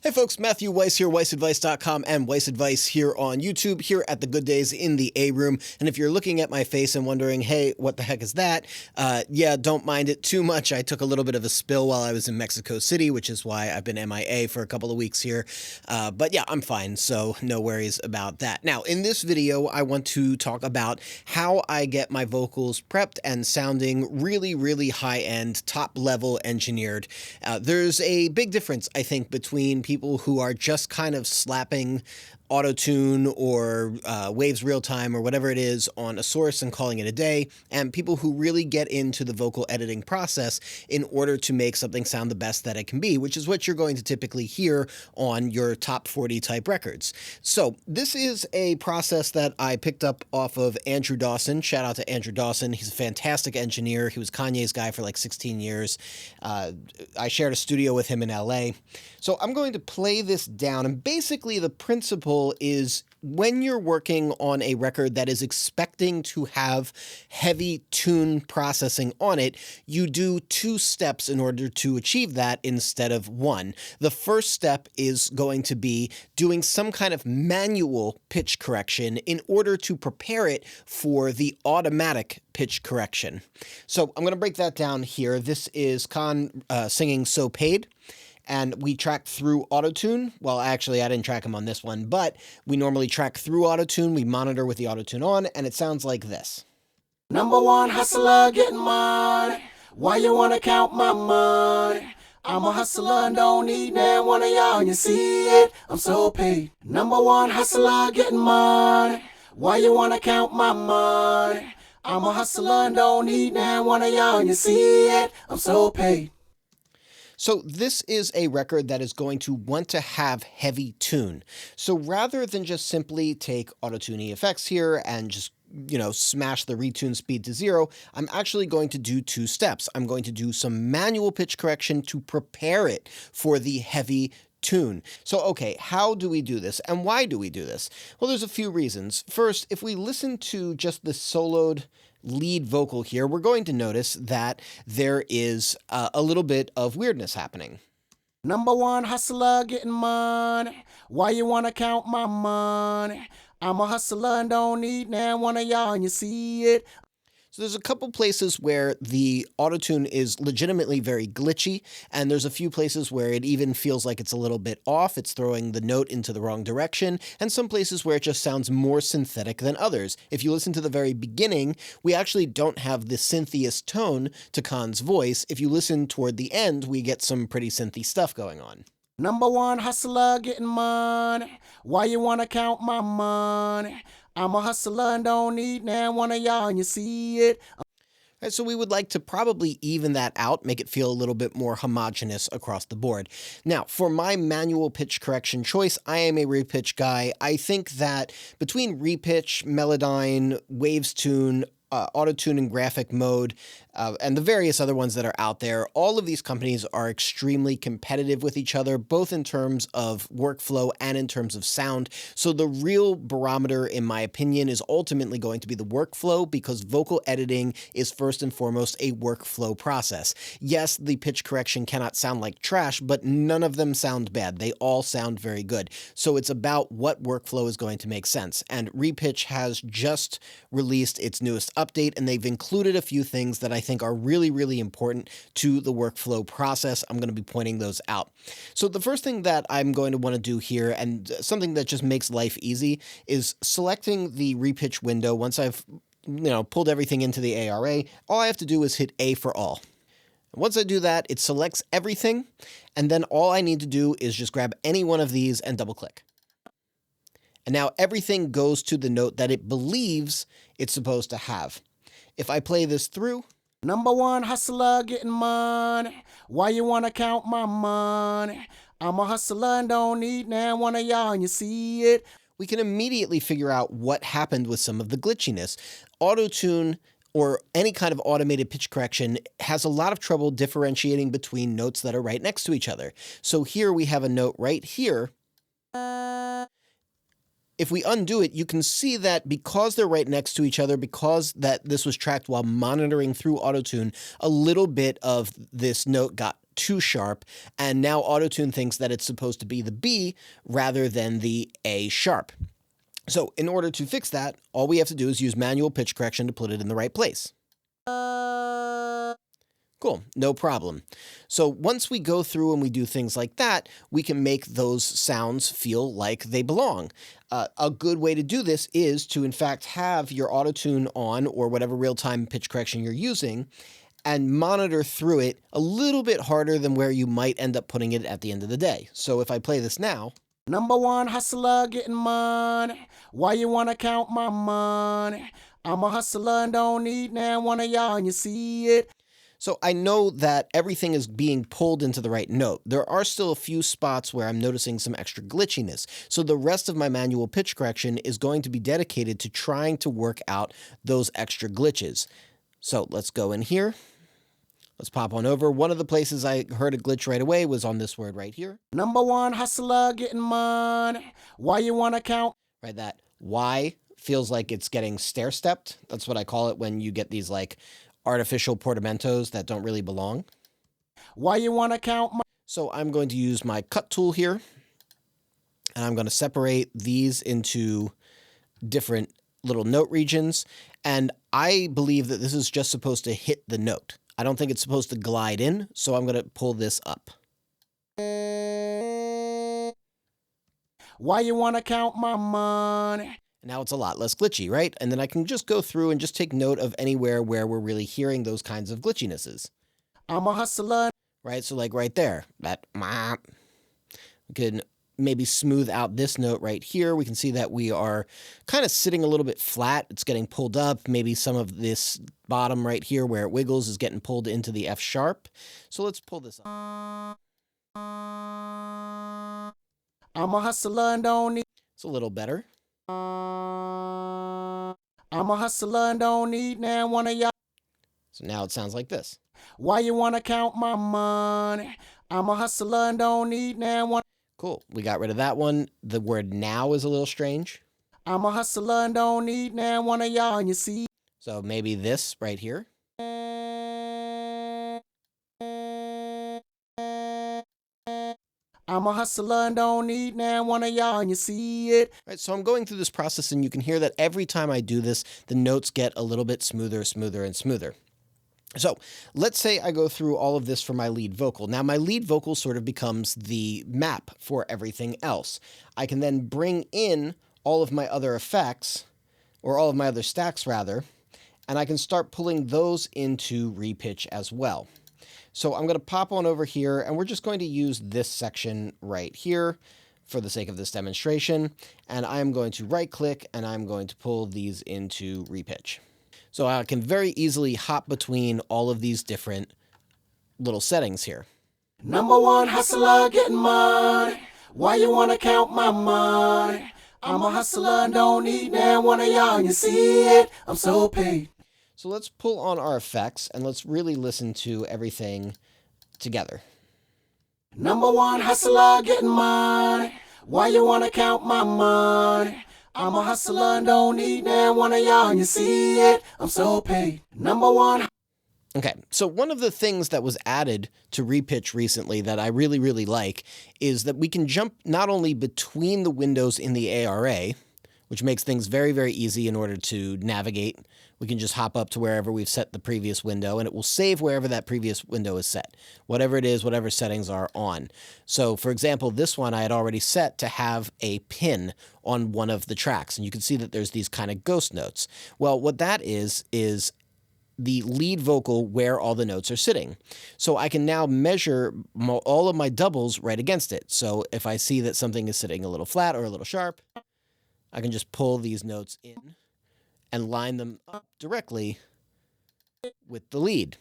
Hey folks, Matthew Weiss here, WeissAdvice.com and Weiss Advice here on YouTube, here at the Good Days in the A Room. And if you're looking at my face and wondering, hey, what the heck is that? Yeah, don't mind it too much. I took a little bit of a spill while I was in Mexico City, which is why I've been MIA for a couple of weeks here. But yeah, I'm fine, so no worries about that. Now, in this video, I want to talk about how I get my vocals prepped and sounding really, really high-end, top-level engineered. There's a big difference, I think, between people who are just kind of slapping auto-tune or Waves Real-Time or whatever it is on a source and calling it a day, and people who really get into the vocal editing process in order to make something sound the best that it can be, which is what you're going to typically hear on your top 40 type records. So this is a process that I picked up off of Andrew Dawson. Shout out to Andrew Dawson. He's a fantastic engineer. He was Kanye's guy for like 16 years. I shared a studio with him in LA. So I'm going to play this down, and basically the principle is when you're working on a record that is expecting to have heavy tune processing on it, you do two steps in order to achieve that instead of one. The first step is going to be doing some kind of manual pitch correction in order to prepare it for the automatic pitch correction. So I'm going to break that down here. This is Khan singing So Paid. And we track through autotune. Well, actually, I didn't track him on this one, but we normally track through autotune. We monitor with the autotune on, and it sounds like this. Number one hustler getting money. Why you wanna count my money? I'm a hustler and don't need none one of y'all, and you see it, I'm so paid. Number one hustler getting money. Why you wanna count my money? I'm a hustler and don't need none one of y'all, and you see it, I'm so paid. So this is a record that is going to want to have heavy tune. So rather than just simply take auto-tune effects here and just smash the retune speed to 0, I'm actually going to do two steps. I'm going to do some manual pitch correction to prepare it for the heavy tune. So, okay, how do we do this and why do we do this? Well, there's a few reasons. First, if we listen to just the soloed lead vocal here, we're going to notice that there is a little bit of weirdness happening. Number one hustler getting money. Why you wanna count my money? I'm a hustler and don't need none one of y'all, and you see it. So there's a couple places where the autotune is legitimately very glitchy, and there's a few places where it even feels like it's a little bit off. It's throwing the note into the wrong direction, and some places where it just sounds more synthetic than others. If you listen to the very beginning, we actually don't have the synthiest tone to Khan's voice. If you listen toward the end, we get some pretty synthy stuff going on. Number one hustler getting money. Why you wanna count my money? I'm a hustler and don't need none one of y'all, and you see it. Right, so we would like to probably even that out, make it feel a little bit more homogeneous across the board. Now, for my manual pitch correction choice, I am a RePitch guy. I think that between RePitch, Melodyne, Waves Tune, Auto-Tune and Graphic Mode, and the various other ones that are out there, all of these companies are extremely competitive with each other, both in terms of workflow and in terms of sound. So the real barometer, in my opinion, is ultimately going to be the workflow, because vocal editing is first and foremost a workflow process. Yes, the pitch correction cannot sound like trash, but none of them sound bad. They all sound very good. So it's about what workflow is going to make sense. And RePitch has just released its newest update, and they've included a few things that I think are really, really important to the workflow process. I'm going to be pointing those out. So the first thing that I'm going to want to do here, and something that just makes life easy, is selecting the RePitch window. Once I've pulled everything into the ARA, all I have to do is hit A for all. And once I do that, it selects everything, and then all I need to do is just grab any one of these and double click. And now everything goes to the note that it believes it's supposed to have. If I play this through. Number one hustler getting money. Why you wanna count my money? I'm a hustler and don't need none one of y'all, and you see it. We can immediately figure out what happened with some of the glitchiness. Auto-tune or any kind of automated pitch correction has a lot of trouble differentiating between notes that are right next to each other. So here we have a note right here. If we undo it, you can see that because they're right next to each other, because that this was tracked while monitoring through autotune, a little bit of this note got too sharp, and now Autotune thinks that it's supposed to be the B rather than the A sharp. So in order to fix that, all we have to do is use manual pitch correction to put it in the right place. Cool, no problem. So once we go through and we do things like that, we can make those sounds feel like they belong. A good way to do this is to, in fact, have your Autotune on, or whatever real-time pitch correction you're using, and monitor through it a little bit harder than where you might end up putting it at the end of the day. So if I play this now. Number one hustler getting money. Why you wanna count my money? I'm a hustler and don't need now one of y'all, and you see it. So I know that everything is being pulled into the right note. There are still a few spots where I'm noticing some extra glitchiness. So the rest of my manual pitch correction is going to be dedicated to trying to work out those extra glitches. So let's go in here. Let's pop on over. One of the places I heard a glitch right away was on this word right here. Number one hustler getting money. Why you wanna count? Right, that Y feels like it's getting stair-stepped. That's what I call it when you get these like artificial portamentos that don't really belong. Why you wanna count my... So I'm going to use my cut tool here, and I'm going to separate these into different little note regions. And I believe that this is just supposed to hit the note. I don't think it's supposed to glide in, so I'm going to pull this up. Why you wanna count my money? Now it's a lot less glitchy, right? And then I can just go through and just take note of anywhere where we're really hearing those kinds of glitchinesses. I'm a hustler. Right, so like right there, that we can maybe smooth out this note right here. We can see that we are kind of sitting a little bit flat. It's getting pulled up. Maybe some of this bottom right here where it wiggles is getting pulled into the F sharp. So let's pull this up. I'm a hustler and don't need... It's a little better. I'm a hustler and don't need now one of y'all. So now it sounds like this. Why you wanna count my money? I'm a hustler and don't need now one. Cool. We got rid of that one. The word now is a little strange. I'm a hustler and don't need now one of y'all, and you see. So maybe this right here. I'm a hustler and don't need now one of y'all, and you see it. Right, so I'm going through this process, and you can hear that every time I do this, the notes get a little bit smoother, and smoother. So let's say I go through all of this for my lead vocal. Now my lead vocal sort of becomes the map for everything else. I can then bring in all of my other effects, or all of my other stacks rather, and I can start pulling those into RePitch as well. So I'm going to pop on over here, and we're just going to use this section right here for the sake of this demonstration. And I'm going to right click, and I'm going to pull these into RePitch. So I can very easily hop between all of these different little settings here. Number one hustler getting money. Why you wanna count my money? I'm a hustler and don't need now one of y'all, and you see it. I'm so paid. So let's pull on our effects and let's really listen to everything together. Number one hustler getting money. Why you wanna count my money? I'm a hustler and don't need now one of y'all, and you see it. I'm so paid. Number one. Okay, so one of the things that was added to RePitch recently that I really, really like is that we can jump not only between the windows in the ARA, which makes things very, very easy in order to navigate. We can just hop up to wherever we've set the previous window, and it will save wherever that previous window is set, whatever it is, whatever settings are on. So, for example, this one I had already set to have a pin on one of the tracks, and you can see that there's these kind of ghost notes. Well, what that is the lead vocal where all the notes are sitting. So I can now measure all of my doubles right against it. So if I see that something is sitting a little flat or a little sharp, I can just pull these notes in and line them up directly with the lead.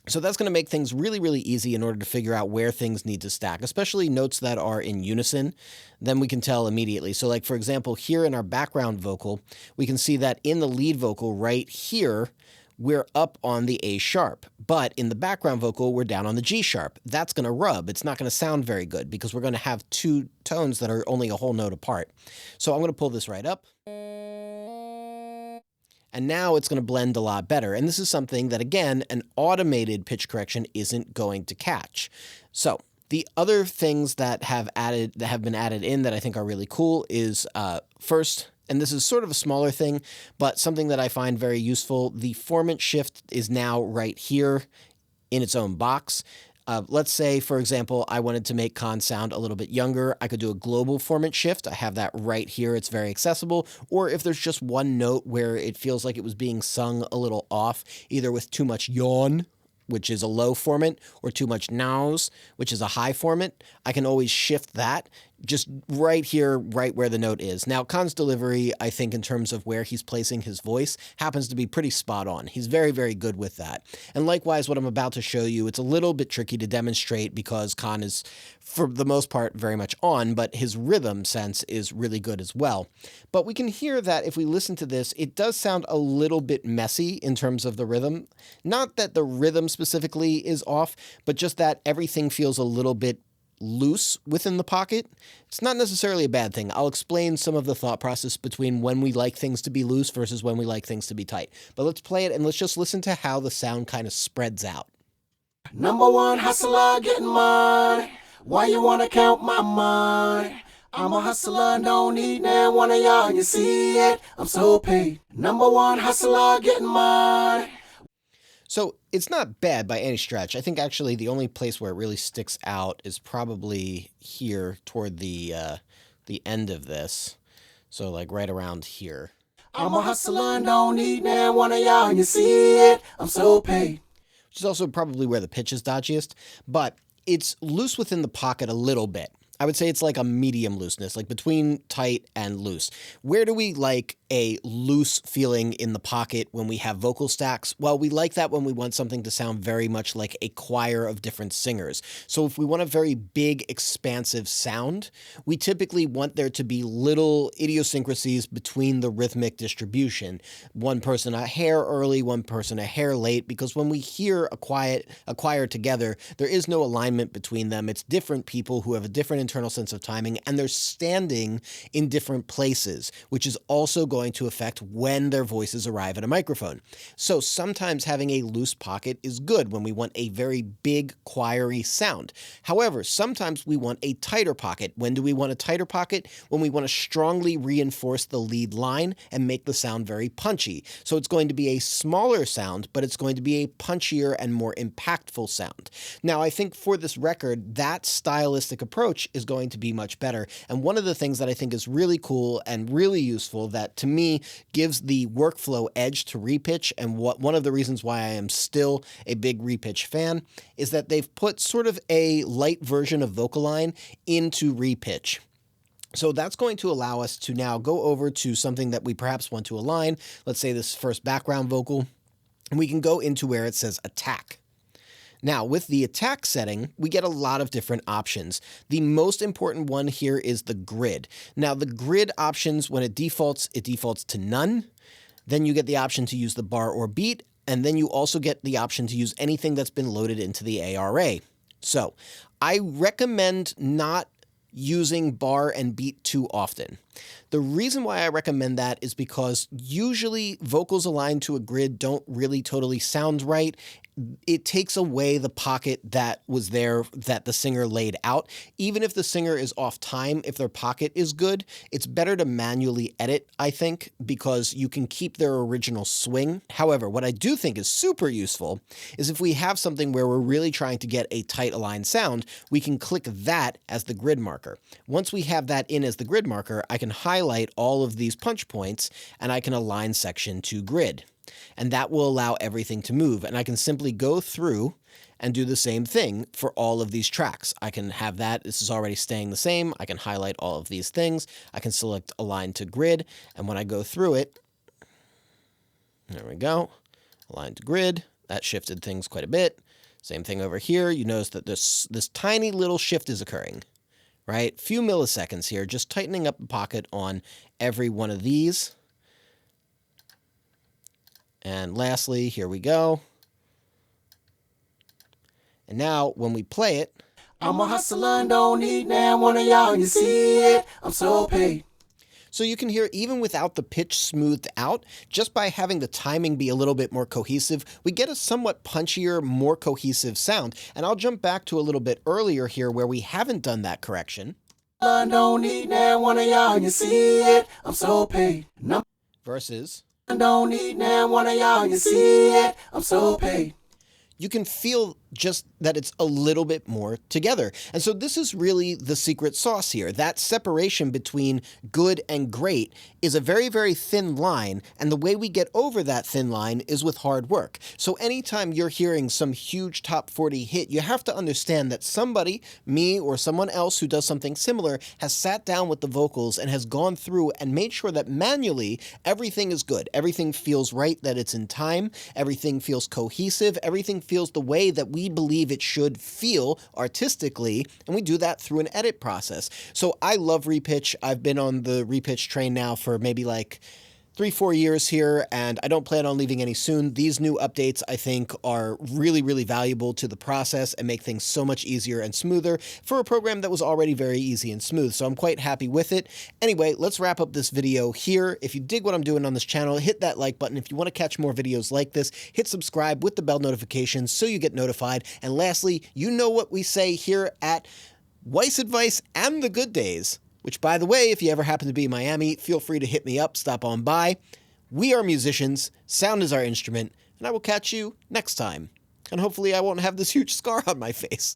So that's going to make things really, really easy in order to figure out where things need to stack, especially notes that are in unison. Then we can tell immediately. So like, for example, here in our background vocal, we can see that in the lead vocal right here, we're up on the A sharp, but in the background vocal, we're down on the G sharp. That's going to rub. It's not going to sound very good because we're going to have two tones that are only a whole note apart. So I'm going to pull this right up. And now it's going to blend a lot better. And this is something that, again, an automated pitch correction isn't going to catch. So the other things that have been added in that I think are really cool is first, and this is sort of a smaller thing, but something that I find very useful, the Formant shift is now right here in its own box. Let's say, for example, I wanted to make Khan sound a little bit younger. I could do a global Formant shift. I have that right here. It's very accessible. Or if there's just one note where it feels like it was being sung a little off, either with too much yawn, which is a low Formant, or too much nows, which is a high Formant, I can always shift that just right here, right where the note is. Now, Khan's delivery, I think, in terms of where he's placing his voice, happens to be pretty spot on. He's very, very good with that. And likewise, what I'm about to show you, it's a little bit tricky to demonstrate because Khan is, for the most part, very much on, but his rhythm sense is really good as well. But we can hear that if we listen to this, it does sound a little bit messy in terms of the rhythm. Not that the rhythm specifically is off, but just that everything feels a little bit loose within the pocket. It's not necessarily a bad thing. I'll explain some of the thought process between when we like things to be loose versus when we like things to be tight. But let's play it and let's just listen to how the sound kind of spreads out. Number one hustler getting money. Why you wanna count my money? I'm a hustler and don't need none one of y'all. You see it? I'm so paid. Number one hustler getting money. So it's not bad by any stretch. I think actually the only place where it really sticks out is probably here toward the end of this. So like right around here. I'm a hustler and don't need none one of y'all. You see it? I'm so paid. Which is also probably where the pitch is dodgiest, but it's loose within the pocket a little bit. I would say it's like a medium looseness, like between tight and loose. Where do we like a loose feeling in the pocket when we have vocal stacks? Well, we like that when we want something to sound very much like a choir of different singers. So if we want a very big, expansive sound, we typically want there to be little idiosyncrasies between the rhythmic distribution. One person a hair early, one person a hair late, because when we hear a choir together, there is no alignment between them. It's different people who have a different internal sense of timing, and they're standing in different places, which is also going to affect when their voices arrive at a microphone. So sometimes having a loose pocket is good when we want a very big choiry sound. However, sometimes we want a tighter pocket. When do we want a tighter pocket? When we want to strongly reinforce the lead line and make the sound very punchy. So it's going to be a smaller sound, but it's going to be a punchier and more impactful sound. Now, I think for this record, that stylistic approach is going to be much better. And one of the things that I think is really cool and really useful that to me gives the workflow edge to RePitch, and one of the reasons why I am still a big RePitch fan, is that they've put sort of a light version of VocAlign into RePitch. So that's going to allow us to now go over to something that we perhaps want to align. Let's say this first background vocal, and we can go into where it says attack. Now, with the attack setting, we get a lot of different options. The most important one here is the grid. Now, the grid options, when it defaults to none. Then you get the option to use the bar or beat, and then you also get the option to use anything that's been loaded into the ARA. So, I recommend not using bar and beat too often. The reason why I recommend that is because usually vocals aligned to a grid don't really totally sound right. It takes away the pocket that was there that the singer laid out. Even if the singer is off time, if their pocket is good, it's better to manually edit, I think, because you can keep their original swing. However, what I do think is super useful is if we have something where we're really trying to get a tight aligned sound, we can click that as the grid marker. Once we have that in as the grid marker, I can highlight all of these punch points and I can align section to grid. And that will allow everything to move. And I can simply go through and do the same thing for all of these tracks. I can have that. This is already staying the same. I can highlight all of these things. I can select align to grid. And when I go through it, there we go, align to grid. That shifted things quite a bit. Same thing over here. You notice that this tiny little shift is occurring, right? Few milliseconds here, just tightening up the pocket on every one of these. And lastly, here we go. And now when we play it, I'm a hustler and don't need none one of y'all. You see it? I'm so paid. So you can hear even without the pitch smoothed out, just by having the timing be a little bit more cohesive, we get a somewhat punchier, more cohesive sound. And I'll jump back to a little bit earlier here where we haven't done that correction. I don't need now one of y'all, and you see it, I'm so paid. Versus, I don't need now one of y'all, and you see it, I'm so paid. You can feel just that it's a little bit more together. And so this is really the secret sauce here. That separation between good and great is a very, very thin line, and the way we get over that thin line is with hard work. So anytime you're hearing some huge top 40 hit, you have to understand that somebody, me or someone else who does something similar, has sat down with the vocals and has gone through and made sure that manually everything is good. Everything feels right, that it's in time, everything feels cohesive, everything feels the way that we believe it should feel artistically, and we do that through an edit process. So I love RePitch. I've been on the RePitch train now for maybe like 3-4 years here, and I don't plan on leaving any soon. These new updates, I think, are really, really valuable to the process and make things so much easier and smoother for a program that was already very easy and smooth. So I'm quite happy with it. Anyway, let's wrap up this video here. If you dig what I'm doing on this channel, hit that like button. If you want to catch more videos like this, hit subscribe with the bell notifications so you get notified. And lastly, you know what we say here at Weiss Advice and the Good Days. Which, by the way, if you ever happen to be in Miami, feel free to hit me up, stop on by. We are musicians, sound is our instrument, and I will catch you next time. And hopefully I won't have this huge scar on my face.